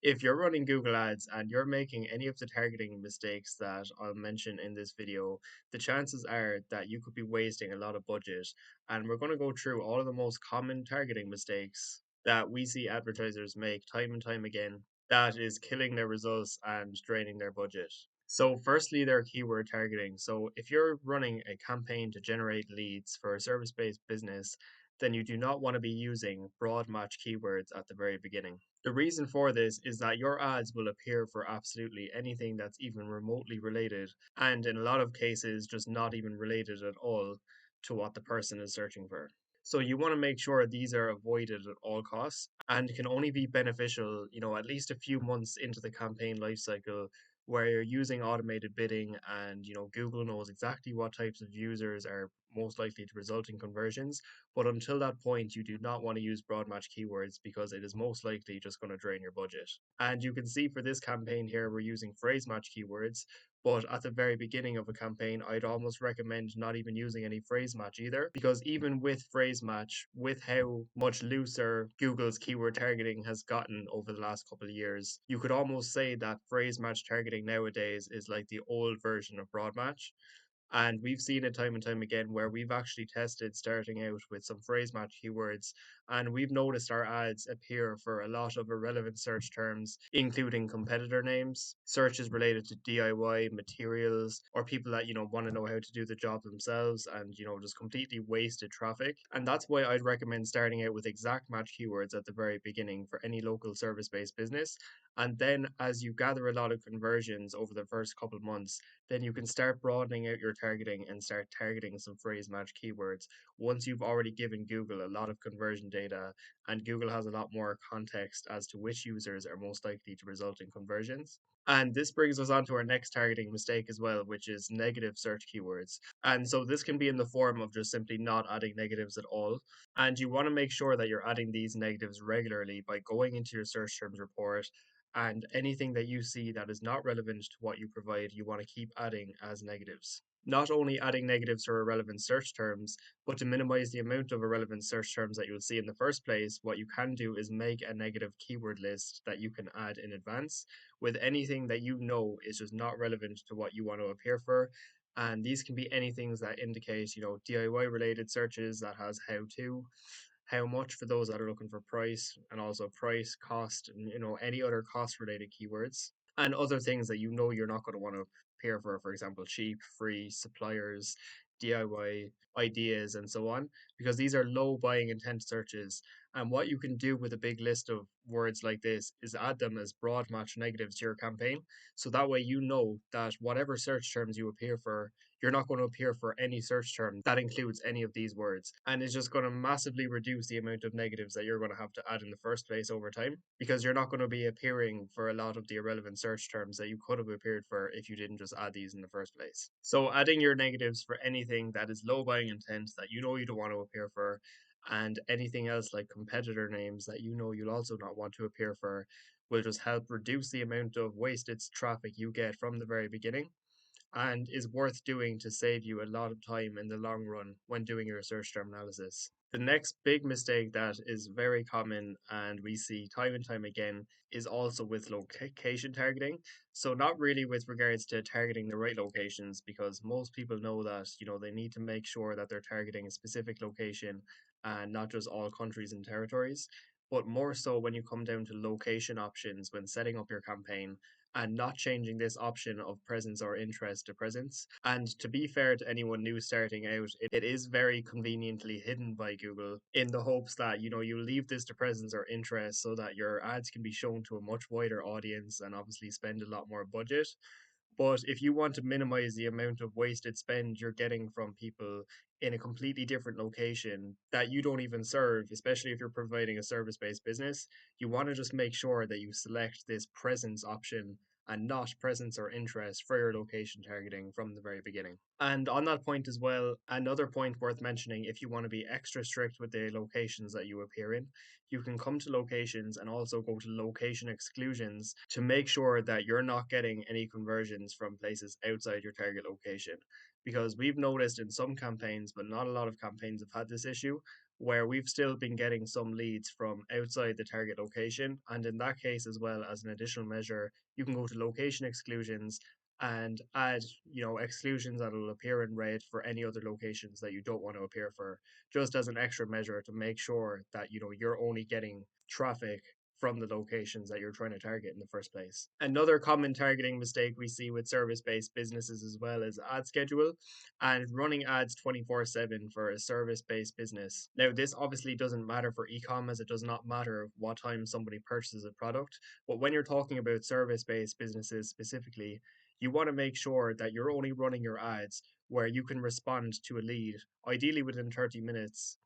If you're running Google Ads and you're making any of the targeting mistakes that I'll mention in this video, the chances are that you could be wasting a lot of budget. And we're going to go through all of the most common targeting mistakes that we see advertisers make time and time again that is killing their results and draining their budget. So, firstly, their keyword targeting. So, if you're running a campaign to generate leads for a service based business, then you do not want to be using broad match keywords at the very beginning. The reason for this is that your ads will appear for absolutely anything that's even remotely related, and in a lot of cases, just not even related at all to what the person is searching for. So you want to make sure these are avoided at all costs and can only be beneficial, at least a few months into the campaign lifecycle where you're using automated bidding and, Google knows exactly what types of users are most likely to result in conversions. But until that point, you do not want to use broad match keywords because it is most likely just going to drain your budget. And you can see for this campaign here, we're using phrase match keywords. But at the very beginning of a campaign, I'd almost recommend not even using any phrase match either, because even with phrase match, with how much looser Google's keyword targeting has gotten over the last couple of years, you could almost say that phrase match targeting nowadays is like the old version of broad match. And we've seen it time and time again where we've actually tested starting out with some phrase match keywords, and we've noticed our ads appear for a lot of irrelevant search terms, including competitor names, searches related to DIY materials, or people that, want to know how to do the job themselves and, just completely wasted traffic. And that's why I'd recommend starting out with exact match keywords at the very beginning for any local service based business. And then as you gather a lot of conversions over the first couple of months, then you can start broadening out your targeting and start targeting some phrase match keywords once you've already given Google a lot of conversion data and Google has a lot more context as to which users are most likely to result in conversions. And this brings us on to our next targeting mistake as well, which is negative search keywords. And so this can be in the form of just simply not adding negatives at all. And you want to make sure that you're adding these negatives regularly by going into your search terms report, and anything that you see that is not relevant to what you provide, you want to keep adding as negatives. Not only adding negatives for irrelevant search terms, but to minimize the amount of irrelevant search terms that you'll see in the first place, what you can do is make a negative keyword list that you can add in advance with anything that you know is just not relevant to what you want to appear for. And these can be anything that indicate, DIY related searches that has how much for those that are looking for price, and also price, cost, and any other cost related keywords, and other things that you're not going to want to appear for example, cheap, free, suppliers, DIY, ideas, and so on, because these are low buying intent searches. And what you can do with a big list of words like this is add them as broad match negatives to your campaign. So that way, that whatever search terms you appear for, you're not going to appear for any search term that includes any of these words. And it's just going to massively reduce the amount of negatives that you're going to have to add in the first place over time, because you're not going to be appearing for a lot of the irrelevant search terms that you could have appeared for if you didn't just add these in the first place. So adding your negatives for anything that is low buying intent that you don't want to appear for, and anything else like competitor names that you'll also not want to appear for, will just help reduce the amount of wasted traffic you get from the very beginning, and is worth doing to save you a lot of time in the long run when doing your search term analysis. The next big mistake that is very common and we see time and time again is also with location targeting. So, not really with regards to targeting the right locations, because most people know that, they need to make sure that they're targeting a specific location and not just all countries and territories, but more so when you come down to location options when setting up your campaign, and not changing this option of presence or interest to presence. And to be fair to anyone new starting out, it is very conveniently hidden by Google in the hopes that, you leave this to presence or interest so that your ads can be shown to a much wider audience and obviously spend a lot more budget. But if you want to minimize the amount of wasted spend you're getting from people in a completely different location that you don't even serve, especially if you're providing a service based business, you want to just make sure that you select this presence option and not presence or interest for your location targeting from the very beginning. And on that point as well, another point worth mentioning, if you want to be extra strict with the locations that you appear in, you can come to locations and also go to location exclusions to make sure that you're not getting any conversions from places outside your target location. Because we've noticed in some campaigns, but not a lot of campaigns have had this issue, where we've still been getting some leads from outside the target location. And in that case, as well as an additional measure, you can go to location exclusions and add, exclusions that will appear in red for any other locations that you don't want to appear for, just as an extra measure to make sure that, you're only getting traffic from the locations that you're trying to target in the first place. Another common targeting mistake we see with service based businesses as well is ad schedule and running ads 24/7 for a service based business. Now, this obviously doesn't matter for e-com as it does not matter what time somebody purchases a product. But when you're talking about service based businesses specifically, you want to make sure that you're only running your ads where you can respond to a lead, ideally within 30 minutes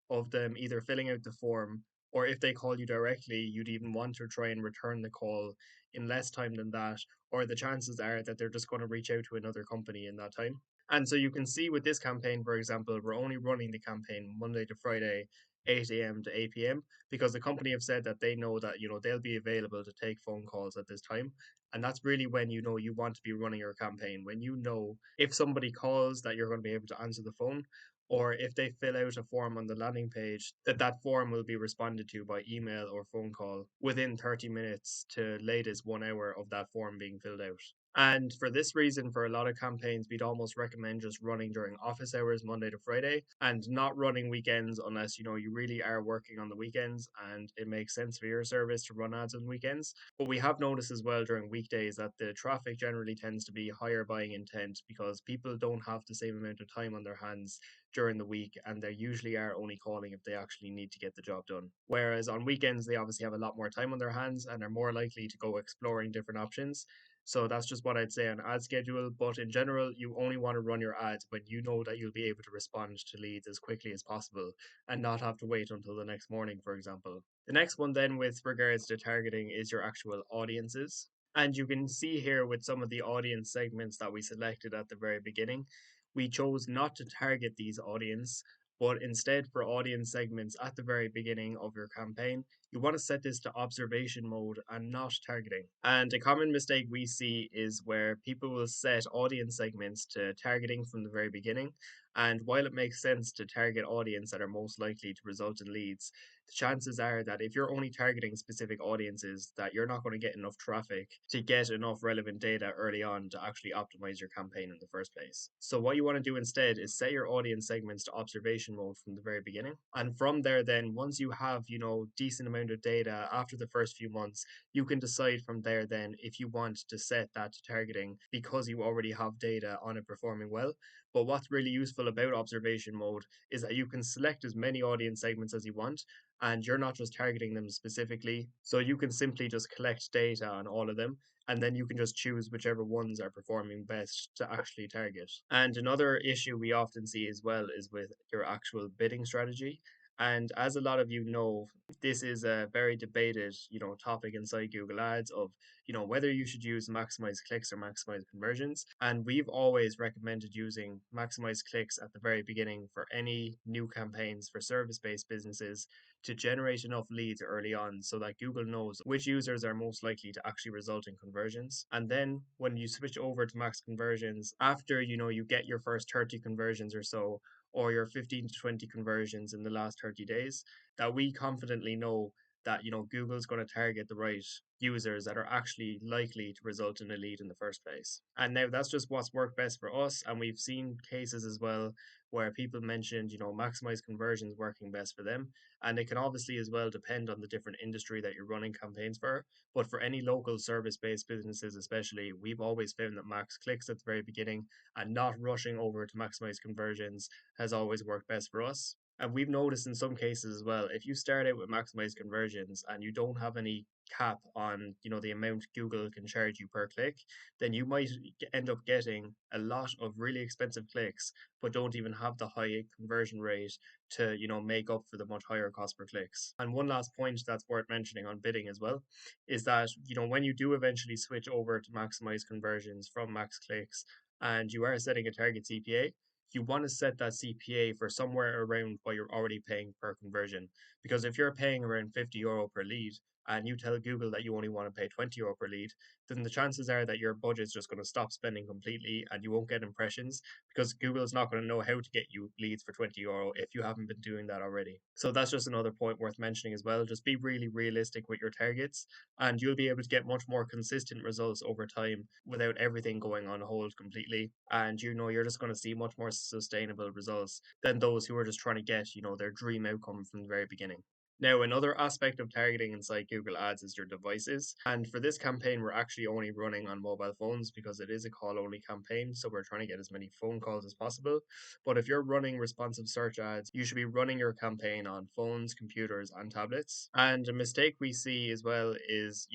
of them either filling out the form, or if they call you directly, you'd even want to try and return the call in less time than that, or the chances are that they're just going to reach out to another company in that time. And so you can see with this campaign, for example, we're only running the campaign Monday to Friday, 8 a.m. to 8 p.m. because the company have said that they know that they'll be available to take phone calls at this time. And that's really when you want to be running your campaign, when if somebody calls that you're going to be able to answer the phone, or if they fill out a form on the landing page, that form will be responded to by email or phone call within 30 minutes to latest 1 hour of that form being filled out. And for this reason, for a lot of campaigns, we'd almost recommend just running during office hours, Monday to Friday, and not running weekends unless you really are working on the weekends and it makes sense for your service to run ads on weekends. But we have noticed as well during weekdays that the traffic generally tends to be higher buying intent because people don't have the same amount of time on their hands during the week, and they usually are only calling if they actually need to get the job done. Whereas on weekends, they obviously have a lot more time on their hands and are more likely to go exploring different options. So that's just what I'd say on ad schedule. But in general, you only want to run your ads when you know that you'll be able to respond to leads as quickly as possible and not have to wait until the next morning, for example. The next one, then, with regards to targeting, is your actual audiences. And you can see here with some of the audience segments that we selected at the very beginning, we chose not to target these audience, but instead for audience segments at the very beginning of your campaign, you want to set this to observation mode and not targeting. And a common mistake we see is where people will set audience segments to targeting from the very beginning. And while it makes sense to target audience that are most likely to result in leads, the chances are that if you're only targeting specific audiences, that you're not going to get enough traffic to get enough relevant data early on to actually optimize your campaign in the first place. So what you want to do instead is set your audience segments to observation mode from the very beginning. And from there, then once you have, decent amount of data after the first few months, you can decide from there then if you want to set that to targeting because you already have data on it performing well. But what's really useful about observation mode is that you can select as many audience segments as you want, and you're not just targeting them specifically. So you can simply just collect data on all of them, and then you can just choose whichever ones are performing best to actually target. And another issue we often see as well is with your actual bidding strategy. And as a lot of you know, this is a very debated, topic inside Google Ads of, whether you should use maximize clicks or maximize conversions. And we've always recommended using maximize clicks at the very beginning for any new campaigns for service-based businesses to generate enough leads early on so that Google knows which users are most likely to actually result in conversions. And then when you switch over to max conversions, after you get your first 30 conversions or so, or your 15 to 20 conversions in the last 30 days, that we confidently know that Google's going to target the right users that are actually likely to result in a lead in the first place. And now that's just what's worked best for us, and we've seen cases as well where people mentioned maximize conversions working best for them. And it can obviously as well depend on the different industry that you're running campaigns for, but for any local service based businesses especially, we've always found that max clicks at the very beginning and not rushing over to maximize conversions has always worked best for us. And we've noticed in some cases as well, if you start out with maximized conversions and you don't have any cap on, the amount Google can charge you per click, then you might end up getting a lot of really expensive clicks, but don't even have the high conversion rate to, make up for the much higher cost per clicks. And one last point that's worth mentioning on bidding as well is that, when you do eventually switch over to maximize conversions from max clicks and you are setting a target CPA, you want to set that CPA for somewhere around what you're already paying per conversion. Because if you're paying around €50 per lead and you tell Google that you only want to pay €20 per lead, then the chances are that your budget's just going to stop spending completely and you won't get impressions because Google's not going to know how to get you leads for €20 if you haven't been doing that already. So that's just another point worth mentioning as well. Just be really realistic with your targets and you'll be able to get much more consistent results over time without everything going on hold completely. And you're just going to see much more sustainable results than those who are just trying to get, their dream outcome from the very beginning. Now, another aspect of targeting inside Google Ads is your devices. And for this campaign, we're actually only running on mobile phones because it is a call only campaign. So we're trying to get as many phone calls as possible. But if you're running responsive search ads, you should be running your campaign on phones, computers, and tablets. And a mistake we see as well is,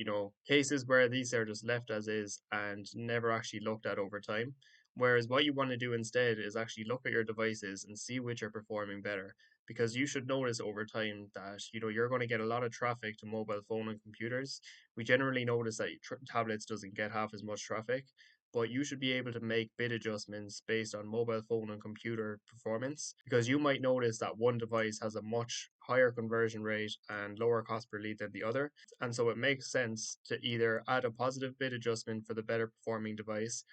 cases where these are just left as is and never actually looked at over time. Whereas what you want to do instead is actually look at your devices and see which are performing better because you should notice over time that you're going to get a lot of traffic to mobile phone and computers. We generally notice that tablets doesn't get half as much traffic, but you should be able to make bid adjustments based on mobile phone and computer performance because you might notice that one device has a much higher conversion rate and lower cost per lead than the other, and so it makes sense to either add a positive bid adjustment for the better performing device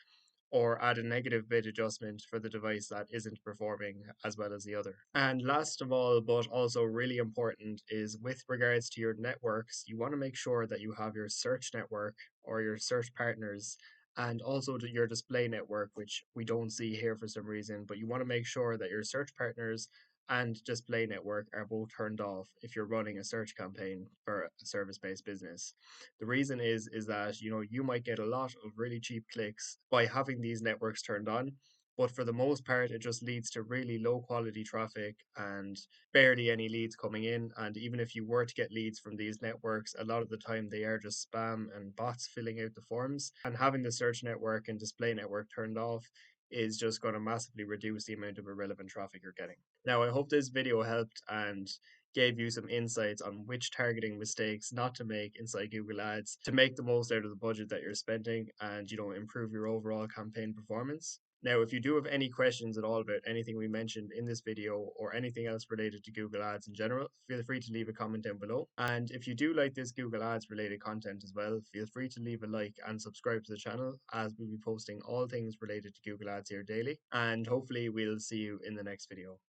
or add a negative bid adjustment for the device that isn't performing as well as the other. And last of all, but also really important, is with regards to your networks, you want to make sure that you have your search network or your search partners and also your display network, which we don't see here for some reason, but you want to make sure that your search partners and display network are both turned off if you're running a search campaign for a service-based business. The reason is that you might get a lot of really cheap clicks by having these networks turned on, but for the most part it just leads to really low quality traffic and barely any leads coming in. And even if you were to get leads from these networks, a lot of the time they are just spam and bots filling out the forms. And having the search network and display network turned off is just going to massively reduce the amount of irrelevant traffic you're getting. Now, I hope this video helped and gave you some insights on which targeting mistakes not to make inside Google Ads to make the most out of the budget that you're spending and improve your overall campaign performance. Now, if you do have any questions at all about anything we mentioned in this video or anything else related to Google Ads in general, feel free to leave a comment down below. And if you do like this Google Ads related content as well, feel free to leave a like and subscribe to the channel as we'll be posting all things related to Google Ads here daily. And hopefully we'll see you in the next video.